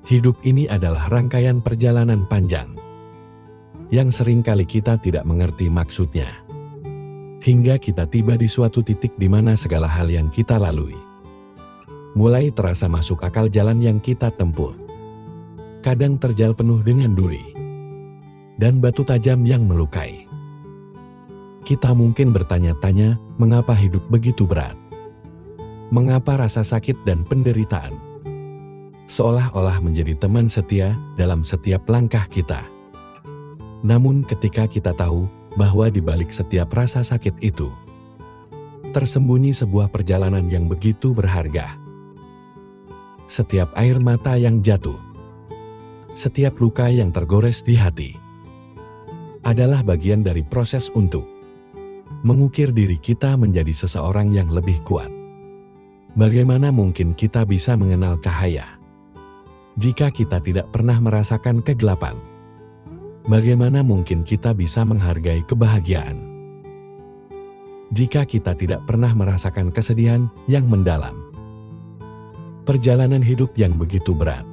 Hidup ini adalah rangkaian perjalanan panjang yang seringkali kita tidak mengerti maksudnya. Hingga kita tiba di suatu titik di mana segala hal yang kita lalui mulai terasa masuk akal. Jalan yang kita tempuh kadang terjal penuh dengan duri dan batu tajam yang melukai. Kita mungkin bertanya-tanya, mengapa hidup begitu berat? Mengapa rasa sakit dan penderitaan seolah-olah menjadi teman setia dalam setiap langkah kita? Namun ketika kita tahu bahwa di balik setiap rasa sakit itu tersembunyi sebuah perjalanan yang begitu berharga. Setiap air mata yang jatuh, setiap luka yang tergores di hati adalah bagian dari proses untuk mengukir diri kita menjadi seseorang yang lebih kuat. Bagaimana mungkin kita bisa mengenal cahaya jika kita tidak pernah merasakan kegelapan? Bagaimana mungkin kita bisa menghargai kebahagiaan jika kita tidak pernah merasakan kesedihan yang mendalam? Perjalanan hidup yang begitu berat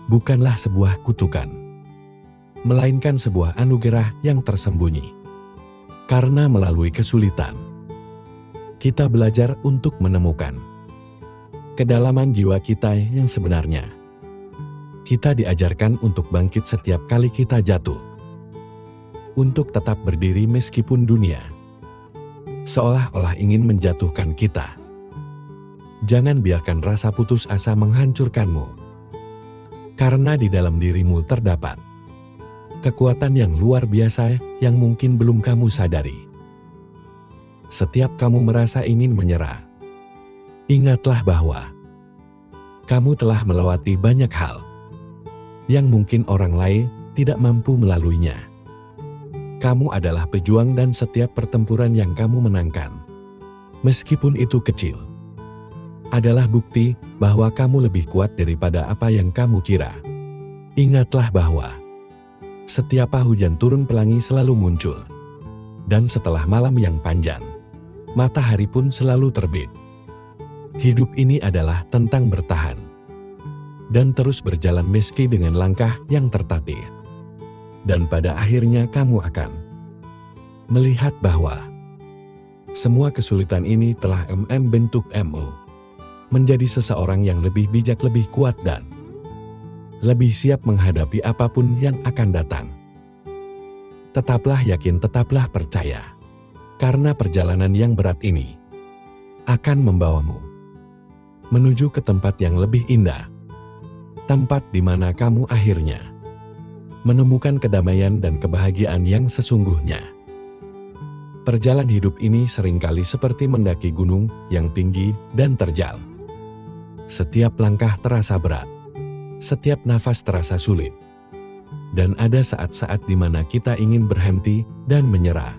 bukanlah sebuah kutukan, melainkan sebuah anugerah yang tersembunyi. Karena melalui kesulitan, kita belajar untuk menemukan kedalaman jiwa kita yang sebenarnya. Kita diajarkan untuk bangkit setiap kali kita jatuh, untuk tetap berdiri meskipun dunia seolah-olah ingin menjatuhkan kita. Jangan biarkan rasa putus asa menghancurkanmu, karena di dalam dirimu terdapat kekuatan yang luar biasa yang mungkin belum kamu sadari. Setiap kamu merasa ingin menyerah, ingatlah bahwa kamu telah melewati banyak hal yang mungkin orang lain tidak mampu melaluinya. Kamu adalah pejuang dan setiap pertempuran yang kamu menangkan, meskipun itu kecil, adalah bukti bahwa kamu lebih kuat daripada apa yang kamu kira. Ingatlah bahwa setiap hujan turun pelangi selalu muncul, dan setelah malam yang panjang, matahari pun selalu terbit. Hidup ini adalah tentang bertahan dan terus berjalan meski dengan langkah yang tertatih. Dan pada akhirnya kamu akan melihat bahwa semua kesulitan ini telah membentuk menjadi seseorang yang lebih bijak, lebih kuat, dan lebih siap menghadapi apapun yang akan datang. Tetaplah yakin, tetaplah percaya, karena perjalanan yang berat ini akan membawamu menuju ke tempat yang lebih indah, tempat di mana kamu akhirnya menemukan kedamaian dan kebahagiaan yang sesungguhnya. Perjalanan hidup ini seringkali seperti mendaki gunung yang tinggi dan terjal. Setiap langkah terasa berat, setiap nafas terasa sulit, dan ada saat-saat di mana kita ingin berhenti dan menyerah.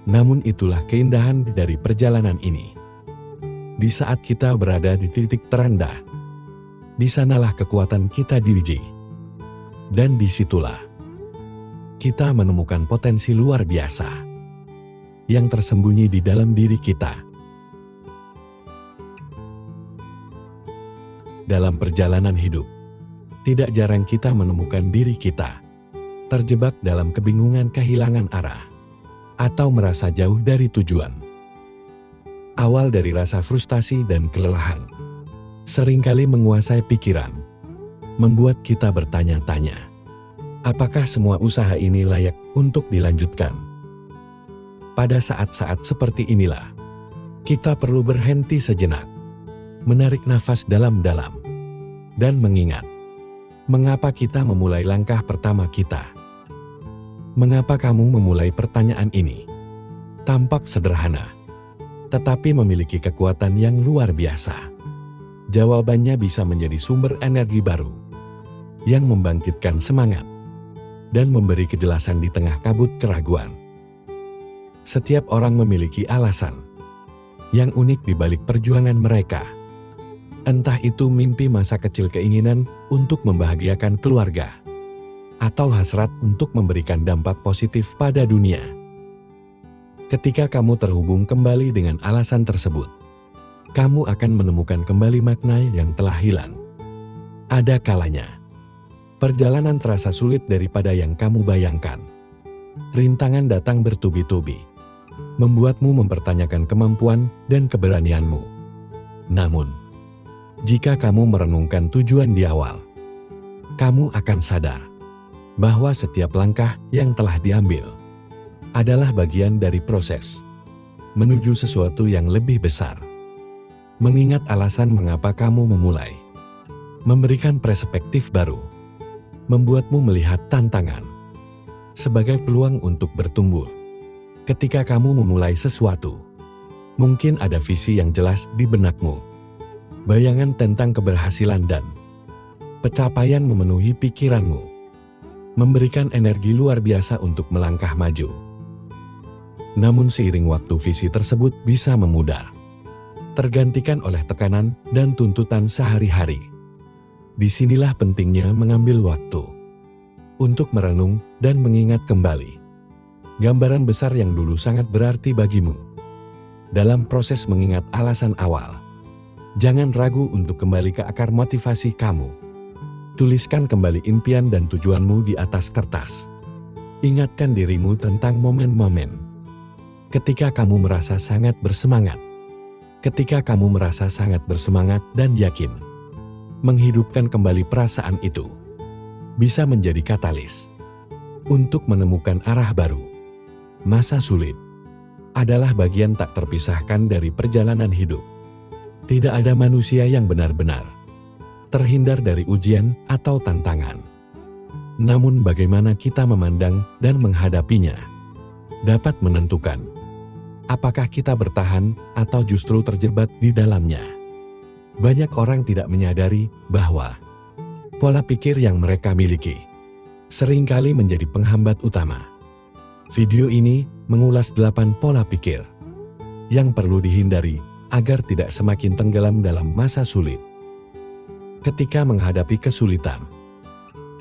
Namun itulah keindahan dari perjalanan ini. Di saat kita berada di titik terendah, di sanalah kekuatan kita diuji. Dan disitulah kita menemukan potensi luar biasa yang tersembunyi di dalam diri kita. Dalam perjalanan hidup, tidak jarang kita menemukan diri kita terjebak dalam kebingungan, kehilangan arah, atau merasa jauh dari tujuan. Awal dari rasa frustasi dan kelelahan seringkali menguasai pikiran, membuat kita bertanya-tanya, apakah semua usaha ini layak untuk dilanjutkan? Pada saat-saat seperti inilah, kita perlu berhenti sejenak, menarik nafas dalam-dalam, dan mengingat, mengapa kita memulai langkah pertama kita? Mengapa kamu memulai pertanyaan ini? Tampak sederhana, tetapi memiliki kekuatan yang luar biasa. Jawabannya bisa menjadi sumber energi baru yang membangkitkan semangat dan memberi kejelasan di tengah kabut keraguan. Setiap orang memiliki alasan yang unik di balik perjuangan mereka. Entah itu mimpi masa kecil, keinginan untuk membahagiakan keluarga, atau hasrat untuk memberikan dampak positif pada dunia. Ketika kamu terhubung kembali dengan alasan tersebut, kamu akan menemukan kembali makna yang telah hilang. Ada kalanya perjalanan terasa sulit daripada yang kamu bayangkan. Rintangan datang bertubi-tubi, membuatmu mempertanyakan kemampuan dan keberanianmu. Namun, jika kamu merenungkan tujuan di awal, kamu akan sadar bahwa setiap langkah yang telah diambil adalah bagian dari proses menuju sesuatu yang lebih besar. Mengingat alasan mengapa kamu memulai, memberikan perspektif baru, membuatmu melihat tantangan sebagai peluang untuk bertumbuh. Ketika kamu memulai sesuatu, mungkin ada visi yang jelas di benakmu, bayangan tentang keberhasilan dan pencapaian memenuhi pikiranmu, memberikan energi luar biasa untuk melangkah maju. Namun seiring waktu visi tersebut bisa memudar, tergantikan oleh tekanan dan tuntutan sehari-hari. Disinilah pentingnya mengambil waktu untuk merenung dan mengingat kembali gambaran besar yang dulu sangat berarti bagimu. Dalam proses mengingat alasan awal, jangan ragu untuk kembali ke akar motivasi kamu. Tuliskan kembali impian dan tujuanmu di atas kertas. Ingatkan dirimu tentang momen-momen ketika kamu merasa sangat bersemangat. Ketika kamu merasa sangat bersemangat dan yakin, menghidupkan kembali perasaan itu bisa menjadi katalis untuk menemukan arah baru. Masa sulit adalah bagian tak terpisahkan dari perjalanan hidup. Tidak ada manusia yang benar-benar terhindar dari ujian atau tantangan. Namun bagaimana kita memandang dan menghadapinya dapat menentukan apakah kita bertahan atau justru terjebak di dalamnya. Banyak orang tidak menyadari bahwa pola pikir yang mereka miliki seringkali menjadi penghambat utama. Video ini mengulas 8 pola pikir yang perlu dihindari agar tidak semakin tenggelam dalam masa sulit. Ketika menghadapi kesulitan,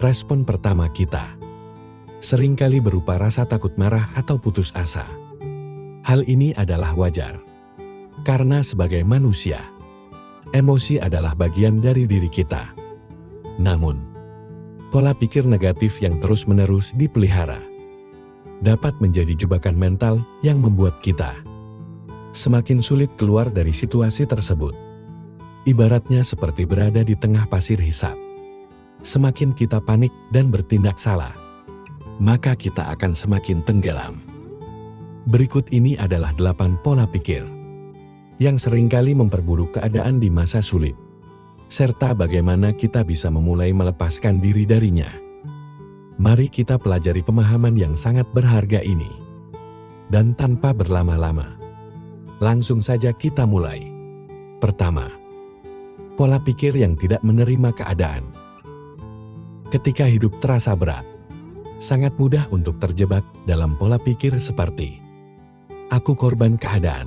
respon pertama kita seringkali berupa rasa takut, marah, atau putus asa. Hal ini adalah wajar, karena sebagai manusia, emosi adalah bagian dari diri kita. Namun, pola pikir negatif yang terus-menerus dipelihara dapat menjadi jebakan mental yang membuat kita semakin sulit keluar dari situasi tersebut. Ibaratnya seperti berada di tengah pasir hisap. Semakin kita panik dan bertindak salah, maka kita akan semakin tenggelam. Berikut ini adalah 8 pola pikir yang seringkali memperburuk keadaan di masa sulit, serta bagaimana kita bisa memulai melepaskan diri darinya. Mari kita pelajari pemahaman yang sangat berharga ini. Dan tanpa berlama-lama, langsung saja kita mulai. Pertama, pola pikir yang tidak menerima keadaan. Ketika hidup terasa berat, sangat mudah untuk terjebak dalam pola pikir seperti "aku korban keadaan".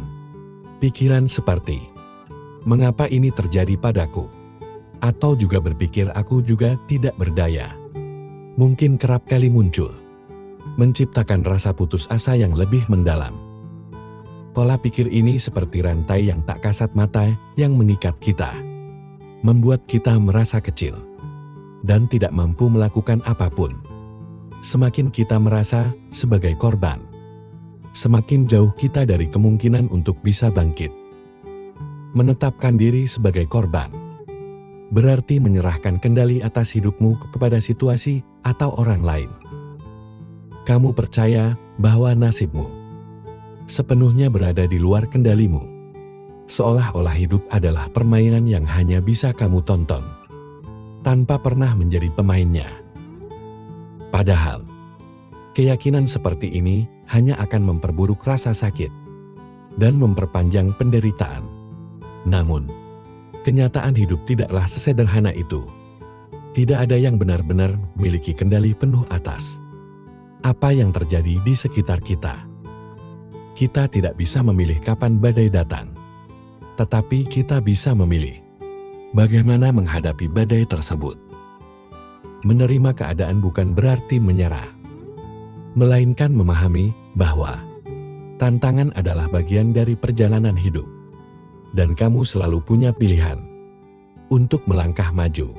Pikiran seperti "mengapa ini terjadi padaku?" atau juga berpikir "aku juga tidak berdaya", mungkin kerap kali muncul, menciptakan rasa putus asa yang lebih mendalam. Pola pikir ini seperti rantai yang tak kasat mata yang mengikat kita, membuat kita merasa kecil dan tidak mampu melakukan apapun. Semakin kita merasa sebagai korban, semakin jauh kita dari kemungkinan untuk bisa bangkit. Menetapkan diri sebagai korban berarti menyerahkan kendali atas hidupmu kepada situasi atau orang lain. Kamu percaya bahwa nasibmu sepenuhnya berada di luar kendalimu, seolah-olah hidup adalah permainan yang hanya bisa kamu tonton, tanpa pernah menjadi pemainnya. Padahal, keyakinan seperti ini hanya akan memperburuk rasa sakit dan memperpanjang penderitaan. Namun, kenyataan hidup tidaklah sesederhana itu. Tidak ada yang benar-benar memiliki kendali penuh atas apa yang terjadi di sekitar kita. Kita tidak bisa memilih kapan badai datang, tetapi kita bisa memilih bagaimana menghadapi badai tersebut. Menerima keadaan bukan berarti menyerah, melainkan memahami bahwa tantangan adalah bagian dari perjalanan hidup, dan kamu selalu punya pilihan untuk melangkah maju.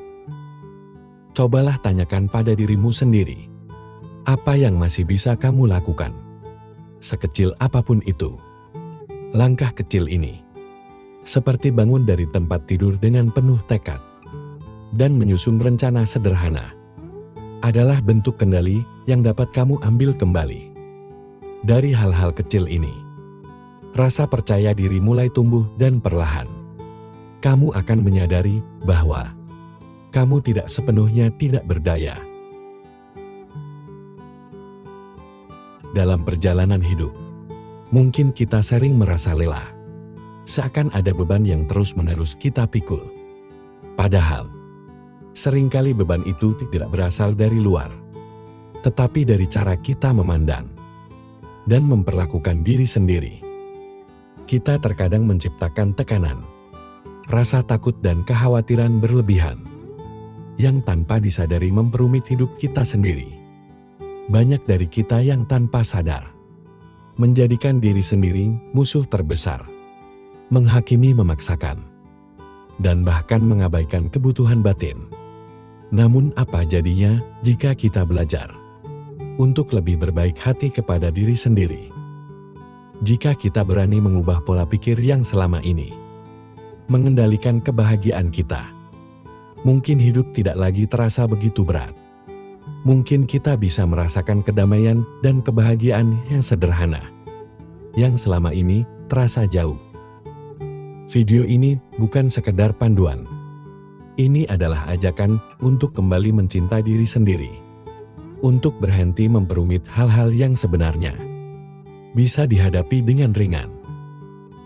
Cobalah tanyakan pada dirimu sendiri. Apa yang masih bisa kamu lakukan? Sekecil apapun itu. Langkah kecil ini, seperti bangun dari tempat tidur dengan penuh tekad dan menyusun rencana sederhana, adalah bentuk kendali yang dapat kamu ambil kembali. Dari hal-hal kecil ini, rasa percaya diri mulai tumbuh dan perlahan kamu akan menyadari bahwa kamu tidak sepenuhnya tidak berdaya. Dalam perjalanan hidup, mungkin kita sering merasa lelah, seakan ada beban yang terus-menerus kita pikul. Padahal, seringkali beban itu tidak berasal dari luar, tetapi dari cara kita memandang dan memperlakukan diri sendiri. Kita terkadang menciptakan tekanan, rasa takut dan kekhawatiran berlebihan, yang tanpa disadari memperumit hidup kita sendiri. Banyak dari kita yang tanpa sadar menjadikan diri sendiri musuh terbesar, menghakimi memaksakan, dan bahkan mengabaikan kebutuhan batin. Namun apa jadinya jika kita belajar untuk lebih berbaik hati kepada diri sendiri? Jika kita berani mengubah pola pikir yang selama ini mengendalikan kebahagiaan kita, mungkin hidup tidak lagi terasa begitu berat. Mungkin kita bisa merasakan kedamaian dan kebahagiaan yang sederhana, yang selama ini terasa jauh. Video ini bukan sekedar panduan. Ini adalah ajakan untuk kembali mencintai diri sendiri, untuk berhenti memperumit hal-hal yang sebenarnya bisa dihadapi dengan ringan.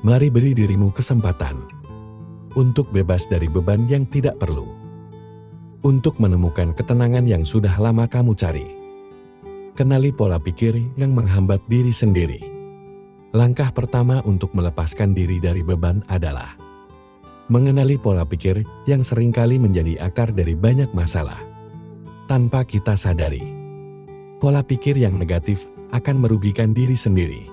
Mari beri dirimu kesempatan untuk bebas dari beban yang tidak perlu, untuk menemukan ketenangan yang sudah lama kamu cari. Kenali pola pikir yang menghambat diri sendiri. Langkah pertama untuk melepaskan diri dari beban adalah mengenali pola pikir yang seringkali menjadi akar dari banyak masalah. Tanpa kita sadari, pola pikir yang negatif akan merugikan diri sendiri.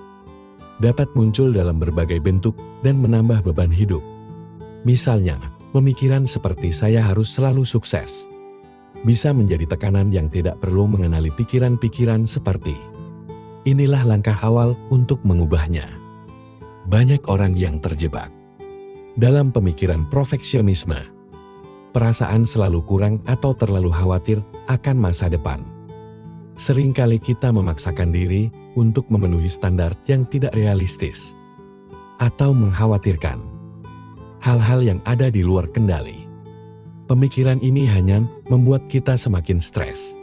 Dapat muncul dalam berbagai bentuk dan menambah beban hidup. Misalnya, pemikiran seperti saya harus selalu sukses bisa menjadi tekanan yang tidak perlu. Mengenali pikiran-pikiran seperti inilah langkah awal untuk mengubahnya. Banyak orang yang terjebak dalam pemikiran perfeksionisme, perasaan selalu kurang atau terlalu khawatir akan masa depan. Seringkali kita memaksakan diri untuk memenuhi standar yang tidak realistis, atau mengkhawatirkan hal-hal yang ada di luar kendali. Pemikiran ini hanya membuat kita semakin stres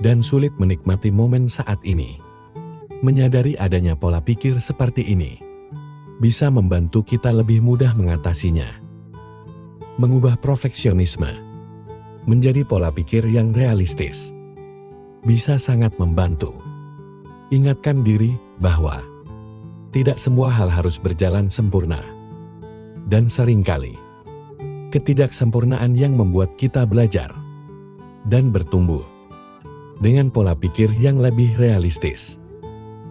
dan sulit menikmati momen saat ini. Menyadari adanya pola pikir seperti ini bisa membantu kita lebih mudah mengatasinya. Mengubah perfeksionisme menjadi pola pikir yang realistis bisa sangat membantu. Ingatkan diri bahwa tidak semua hal harus berjalan sempurna. Dan seringkali, ketidaksempurnaan yang membuat kita belajar dan bertumbuh. Dengan pola pikir yang lebih realistis,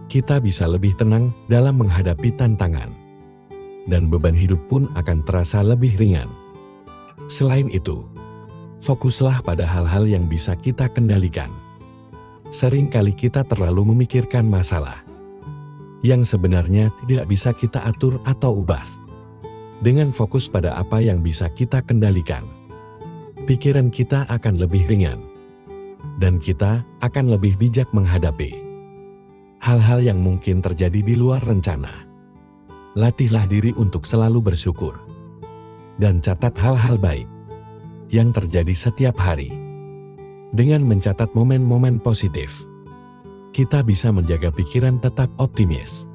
kita bisa lebih tenang dalam menghadapi tantangan, dan beban hidup pun akan terasa lebih ringan. Selain itu, fokuslah pada hal-hal yang bisa kita kendalikan. Seringkali kita terlalu memikirkan masalah yang sebenarnya tidak bisa kita atur atau ubah. Dengan fokus pada apa yang bisa kita kendalikan, pikiran kita akan lebih ringan, dan kita akan lebih bijak menghadapi hal-hal yang mungkin terjadi di luar rencana. Latihlah diri untuk selalu bersyukur, dan catat hal-hal baik yang terjadi setiap hari. Dengan mencatat momen-momen positif, kita bisa menjaga pikiran tetap optimis